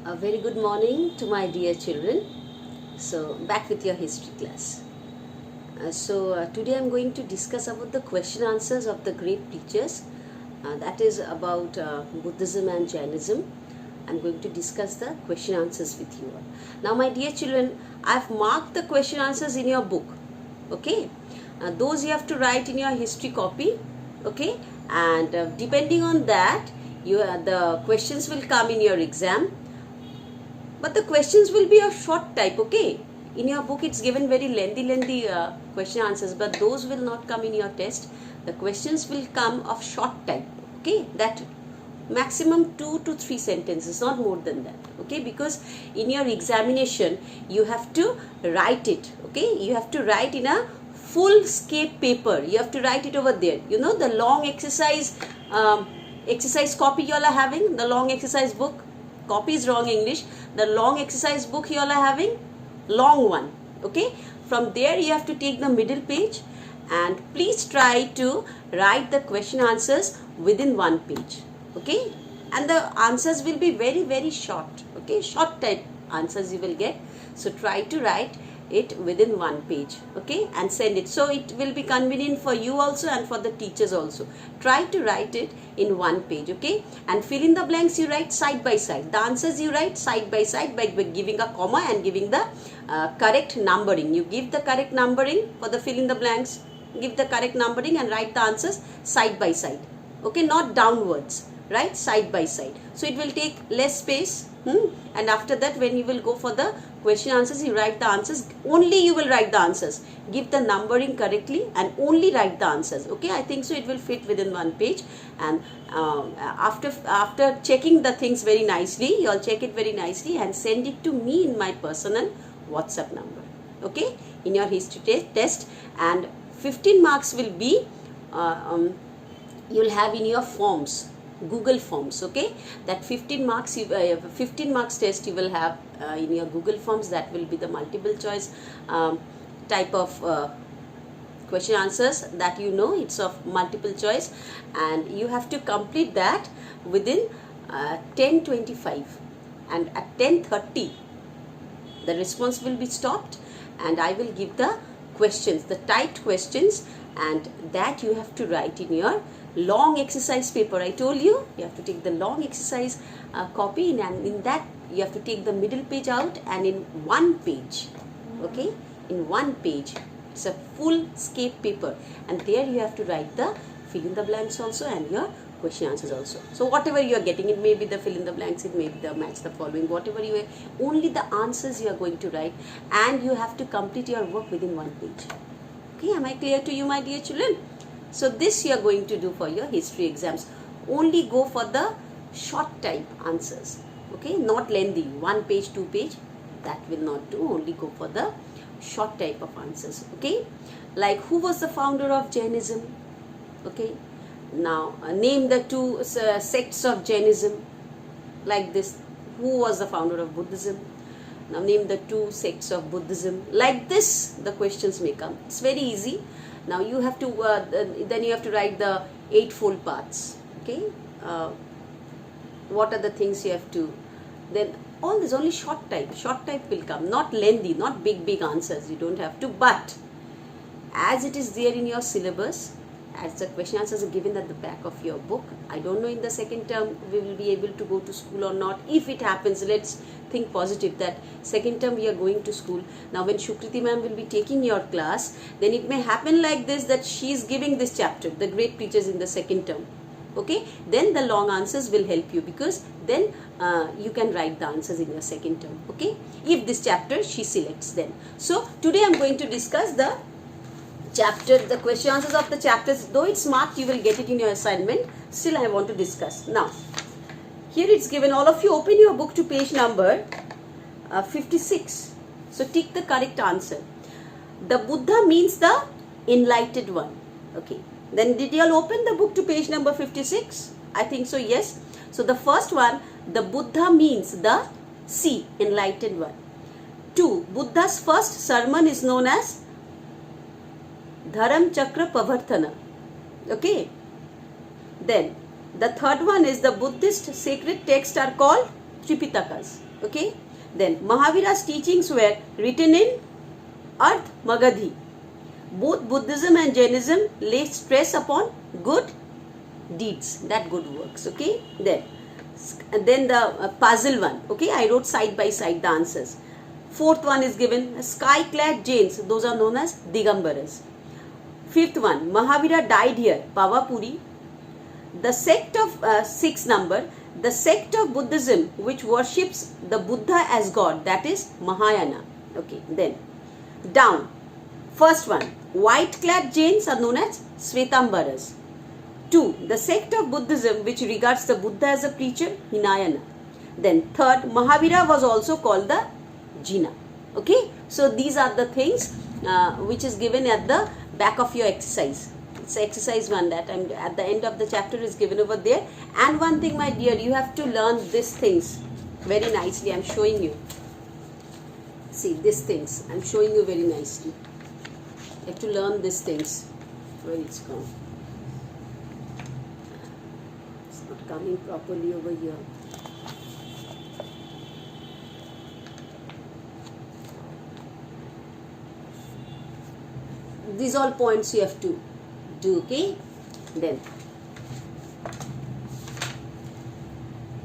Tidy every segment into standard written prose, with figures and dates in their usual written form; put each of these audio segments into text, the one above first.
A very good morning to my dear children. So back with your history class. Today I'm going to discuss about the question answers of the great teachers. That is about Buddhism and Jainism. I'm going to discuss the question answers with you all. Now my dear children, I've marked the question answers in your book. Okay. Those you have to write in your history copy. Okay. And depending on that, the questions will come in your exam. But the questions will be of short type, okay? In your book, it's given very lengthy question answers, but those will not come in your test. The questions will come of short type, okay? That maximum 2 to 3 sentences, not more than that, okay? Because in your examination, you have to write it, okay? You have to write in a full scape paper. You have to write it over there. You know the long exercise copy you all are having, the long exercise book. Copy is wrong English. The long exercise book you all are having, long one, okay? From there you have to take the middle page and please try to write the question answers within one page, okay? And the answers will be very short, okay? Short type answers you will get. So try to write it within one page, okay, and send it. So it will be convenient for you also and for the teachers also. Try to write it in one page, okay, and fill in the blanks you write side by side. The answers you write side by side by giving a comma and giving the correct numbering. You give the correct numbering for the fill in the blanks, give the correct numbering and write the answers side by side, okay, not downwards, right, side by side. So it will take less space. And after that, when you will go for the question answers, you write the answers. Only you will write the answers. Give the numbering correctly and only write the answers. Okay, I think so. It will fit within one page. And after checking the things very nicely, you all check it very nicely and send it to me in my personal WhatsApp number. Okay, in your history test, and 15 marks will be you will have in your forms. Google Forms, okay, that 15 marks 15 marks test you will have in your Google Forms. That will be the multiple choice type of question answers that it's of multiple choice, and you have to complete that within 10:25, and at 10:30 the response will be stopped and I will give the questions, the typed questions, and that you have to write in your long exercise paper. I told you have to take the long exercise copy and in that you have to take the middle page out and in one page, okay, in one page, it's a full scape paper, and there you have to write the fill in the blanks also and your question answers also. So whatever you are getting, it may be the fill in the blanks, it may be the match the following, whatever you are, only the answers you are going to write, and you have to complete your work within one page. Okay, am I clear to you, my dear children? So this you are going to do for your history exams. Only go for the short type answers, okay, not lengthy, 1 page, 2 page, that will not do. Only go for the short type of answers, okay. Like, who was the founder of Jainism? Okay, now name the two sects of Jainism. Like this, who was the founder of Buddhism? Now name the two sects of Buddhism. Like this the questions may come. It's very easy. Now you have to then you have to write the eightfold paths, okay. What are the things you have to, then all this only short type will come, not lengthy, not big answers. You don't have to, but as it is there in your syllabus, as the question answers are given at the back of your book. I don't know in the second term we will be able to go to school or not. If it happens, let's think positive that second term we are going to school. Now when Shukriti ma'am will be taking your class, then it may happen like this, that she is giving this chapter, the great teachers, in the second term. Okay, then the long answers will help you, because then you can write the answers in your second term. Okay, if this chapter she selects then. So today I am going to discuss the chapter, the question answers of the chapters. Though it's marked, you will get it in your assignment. Still I want to discuss. Now here it's given, all of you open your book to page number 56. So tick the correct answer. The Buddha means the enlightened one. Okay, then did you all open the book to page number 56? I think so, yes. So the first one, the Buddha means the enlightened one. 2. Buddha's first sermon is known as Dharam Chakra Pavartana. Okay. Then the third one is the Buddhist sacred texts are called Tripitakas. Okay. Then Mahavira's teachings were written in Ardh Magadhi. Both Buddhism and Jainism lay stress upon good deeds, that good works. Okay. Then the puzzle one. Okay, I wrote side by side the answers. Fourth one is given sky-clad Jains. Those are known as Digambaras. Fifth one, Mahavira died here, Pavapuri. The sect of sixth number, the sect of Buddhism which worships the Buddha as God, that is Mahayana. Okay, then down. First one, white-clad Jains are known as Svetambaras. 2. The sect of Buddhism which regards the Buddha as a preacher, Hinayana. Then third, Mahavira was also called the Jina. Okay, so these are the things which is given at the back of your exercise. It's exercise one that I'm at the end of the chapter is given over there. And one thing, my dear, you have to learn these things very nicely. I'm showing you. See, these things I'm showing you very nicely. You have to learn these things. Where it's gone. It's not coming properly over here. These all points you have to do. Okay, then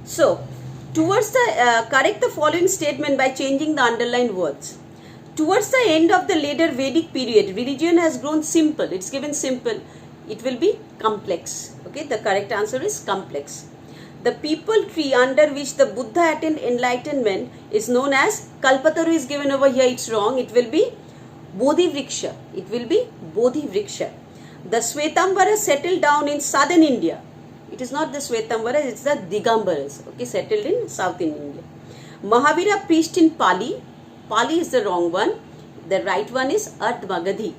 so towards the correct the following statement by changing the underlined words. Towards the end of the later Vedic period, religion has grown simple. It's given simple. It will be complex. Okay, the correct answer is complex. The people tree under which the Buddha attained enlightenment is known as Kalpataru is given over here. It's wrong. It will be Bodhi Vriksha. It will be Bodhi Vriksha. The Svetambara settled down in southern India. It is not the Svetambara, it's the Digambaras. Okay, settled in south in India. Mahavira preached in Pali. Pali is the wrong one. The right one is Ardh Magadhi.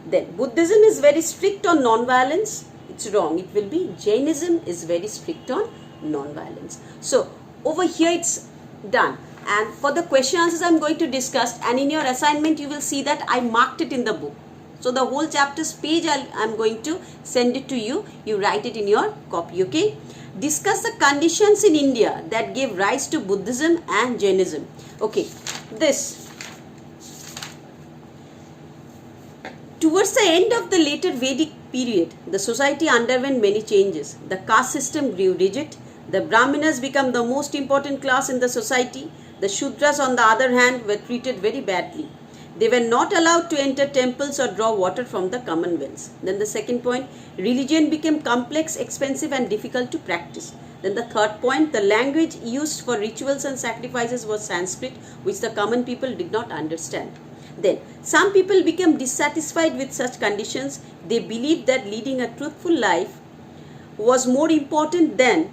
Then Buddhism is very strict on non-violence. It's wrong. It will be Jainism is very strict on non-violence. So over here it's done. And for the question answers I'm going to discuss, and in your assignment you will see that I marked it in the book. So the whole chapter's page I'm going to send it to you. You write it in your copy. Okay. Discuss the conditions in India that gave rise to Buddhism and Jainism. Okay. This. Towards the end of the later Vedic period, the society underwent many changes. The caste system grew rigid. The Brahmanas became the most important class in the society. The Shudras, on the other hand, were treated very badly. They were not allowed to enter temples or draw water from the common wells. Then the second point, religion became complex, expensive and difficult to practice. Then the third point, the language used for rituals and sacrifices was Sanskrit, which the common people did not understand. Then some people became dissatisfied with such conditions. They believed that leading a truthful life was more important than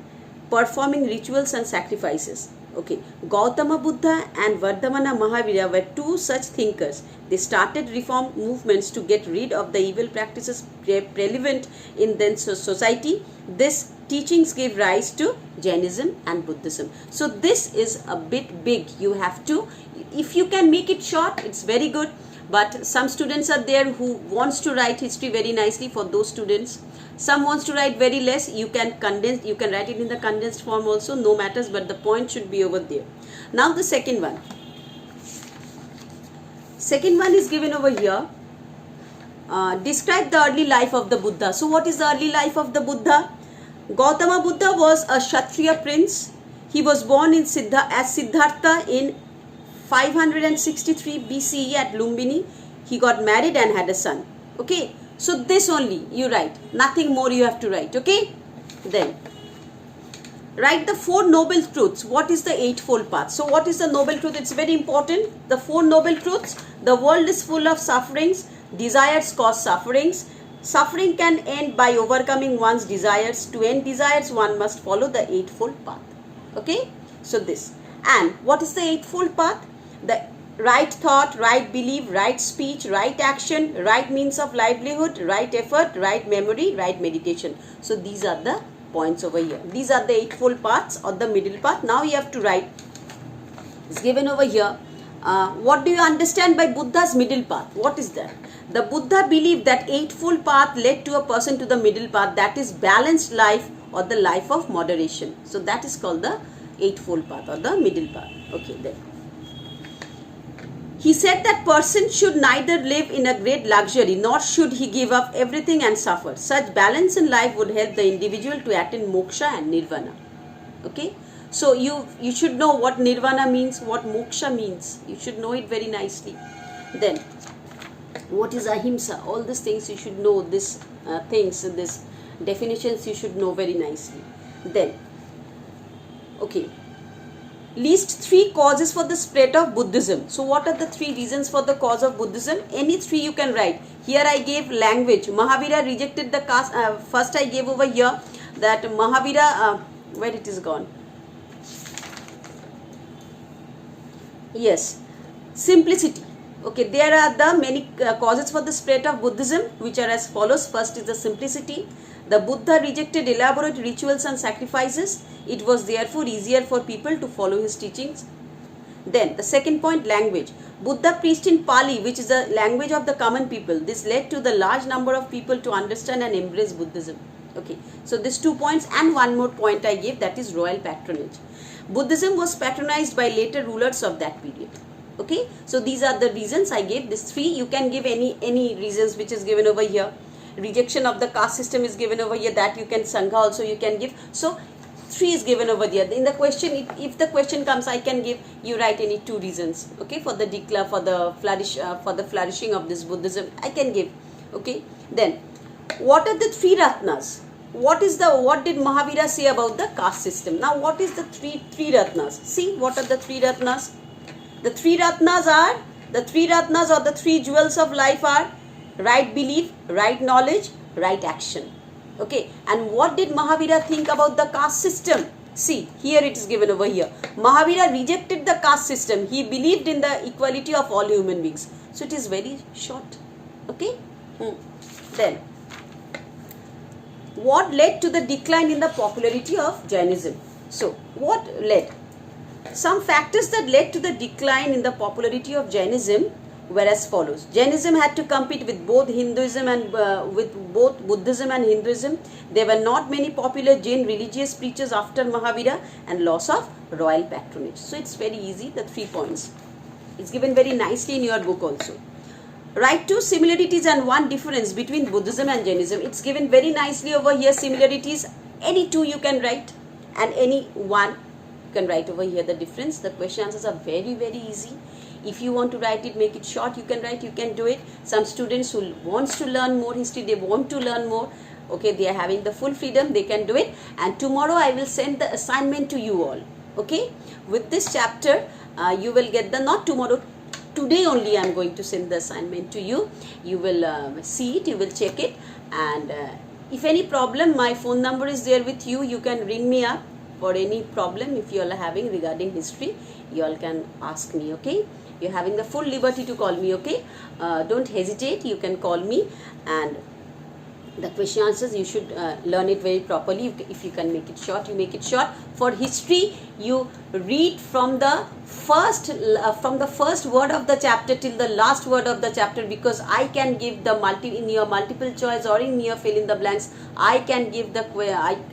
performing rituals and sacrifices. Okay, Gautama Buddha and Vardhamana Mahavira were two such thinkers. They started reform movements to get rid of the evil practices prevalent in the society. These teachings gave rise to Jainism and Buddhism. So this is a bit big. You have to, if you can make it short, it's very good. But some students are there who wants to write history very nicely. For those students, some wants to write very less. You can condense, you can write it in the condensed form also, no matters, but the point should be over there. Now the second one. Second one is given over here. Describe the early life of the Buddha. So what is the early life of the Buddha? Gautama Buddha was a Kshatriya prince. He was born in as Siddhartha in 563 BCE at Lumbini. He got married and had a son. Okay. So this only you write. Nothing more you have to write. Okay. Then write the four noble truths. What is the eightfold path? So what is the noble truth? It's very important. The four noble truths. The world is full of sufferings. Desires cause sufferings. Suffering can end by overcoming one's desires. To end desires, one must follow the eightfold path. Okay. So this. And what is the eightfold path? The right thought, right belief, right speech, right action, right means of livelihood, right effort, right memory, right meditation. So these are the points over here. These are the eightfold paths or the middle path. Now you have to write. It's given over here. What do you understand by Buddha's middle path? What is that? The Buddha believed that eightfold path led to a person to the middle path, that is balanced life or the life of moderation. So that is called the Eightfold Path or the middle path. Okay, then. He said that person should neither live in a great luxury nor should he give up everything and suffer. Such balance in life would help the individual to attain moksha and nirvana. Okay, so you should know what nirvana means, what moksha means. You should know it very nicely. Then, what is ahimsa? All these things you should know. These things, these definitions you should know very nicely. Then, okay. List 3 causes for the spread of Buddhism. So what are the 3 reasons for the cause of Buddhism? Any 3 you can write. Here I gave language. Mahavira rejected the caste. First I gave over here that Mahavira, where it is gone? Yes, simplicity. Okay, there are the many causes for the spread of Buddhism, which are as follows. First is the simplicity. The Buddha rejected elaborate rituals and sacrifices. It was therefore easier for people to follow his teachings. Then the second point, language. Buddha preached in Pali, which is the language of the common people. This led to the large number of people to understand and embrace Buddhism. Okay, so these 2 points and one more point I gave, that is royal patronage. Buddhism was patronized by later rulers of that period. Okay, so these are the reasons I gave. These 3, you can give any reasons which is given over here. Rejection of the caste system is given over here, that you can, Sangha also you can give. So 3 is given over there. In the question, if the question comes, I can give, you write any 2 reasons. Okay, for the declare, for the flourishing of this Buddhism, I can give. Okay, then what are the 3 ratnas? What did Mahavira say about the caste system? Now what is the three ratnas? See, what are the 3 ratnas? The 3 ratnas are, the 3 ratnas or the 3 jewels of life are right belief, right knowledge, right action. Okay, and what did Mahavira think about the caste system? See, here it is given over here. Mahavira rejected the caste system. He believed in the equality of all human beings. So it is very short. Okay. Then, what led to the decline in the popularity of Jainism? So, what led? Some factors that led to the decline in the popularity of Jainism were as follows. Jainism had to compete with both Hinduism and with both Buddhism and Hinduism. There were not many popular Jain religious preachers after Mahavira, and loss of royal patronage. So it's very easy, the 3 points. It's given very nicely in your book also. Write 2 similarities and 1 difference between Buddhism and Jainism. It's given very nicely over here, similarities. Any 2 you can write, and any 1 you can write over here the difference. The question answers are very, very easy. If you want to write it, make it short, you can write, you can do it. Some students who wants to learn more history, they want to learn more. Okay, they are having the full freedom, they can do it. And tomorrow I will send the assignment to you all. Okay, with this chapter, you will get the, not tomorrow, today only I am going to send the assignment to you. You will see it, you will check it. And if any problem, my phone number is there with you. You can ring me up for any problem if you all are having regarding history. You all can ask me, okay? You're having the full liberty to call me, okay? Don't hesitate, you can call me, and the question answers, you should learn it very properly. If you can make it short, you make it short. For history, you read from the first word of the chapter till the last word of the chapter, because I can give the in your multiple choice or in your fill in the blanks, I can give the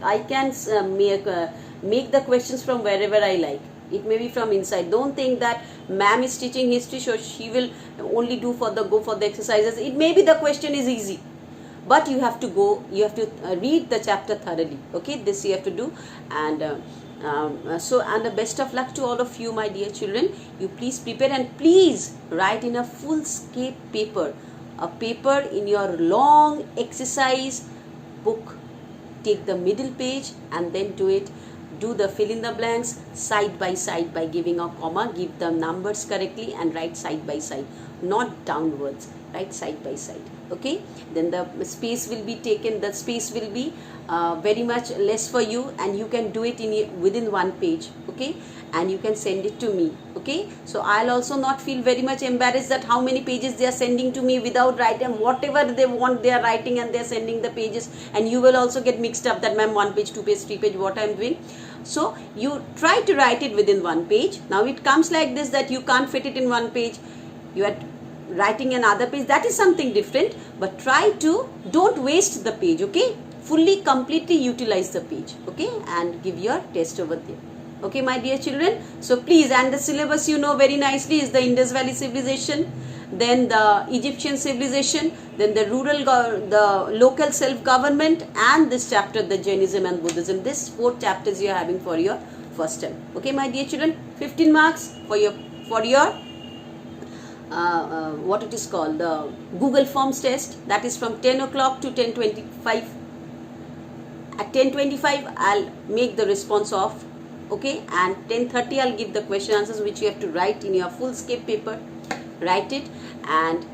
I can make the questions from wherever I like. It may be from inside. Don't think that ma'am is teaching history, so she will only go for the exercises. It may be the question is easy, but you have to read the chapter thoroughly. Okay, this you have to do. And and the best of luck to all of you, my dear children. You please prepare, and please write in a full scape paper, a paper in your long exercise book. Take the middle page and then do the fill in the blanks side by side by giving a comma. Give the numbers correctly and write side by side, not downwards. Write side by side. Okay, then the space will be taken, the space will be very much less for you, and you can do it within 1 page. Okay, and you can send it to me. Okay, so I'll also not feel very much embarrassed that how many pages they are sending to me without writing. Whatever they want, they are writing and they are sending the pages, and you will also get mixed up that ma'am 1 page, 2 page, 3 page, what I am doing. So you try to write it within 1 page. Now it comes like this, that you can't fit it in 1 page, you are writing another page, that is something different. But don't waste the page. Okay, fully completely utilize the page. Okay, and give your test over there. Okay, my dear children. So please, and the syllabus you know very nicely is the Indus Valley civilization, then the Egyptian civilization, then the the local self-government, and this chapter, the Jainism and Buddhism. These 4 chapters you are having for your first term. Okay, my dear children, 15 marks for your what it is called, the Google Forms test. That is from 10 o'clock to 10:25. At 10:25, I'll make the response of, okay, and 10:30 I'll give the question answers which you have to write in your full-scape paper. Write it, and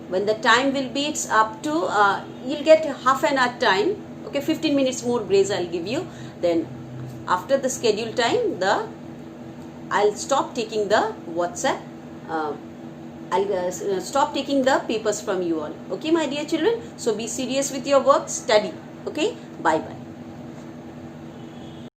when the time will be, it's up to you'll get half an hour time. Okay, 15 minutes more grace I'll give you. Then after the scheduled time, I'll stop taking the WhatsApp. I'll stop taking the papers from you all. Okay, my dear children. So be serious with your work. Study. Okay. Bye bye.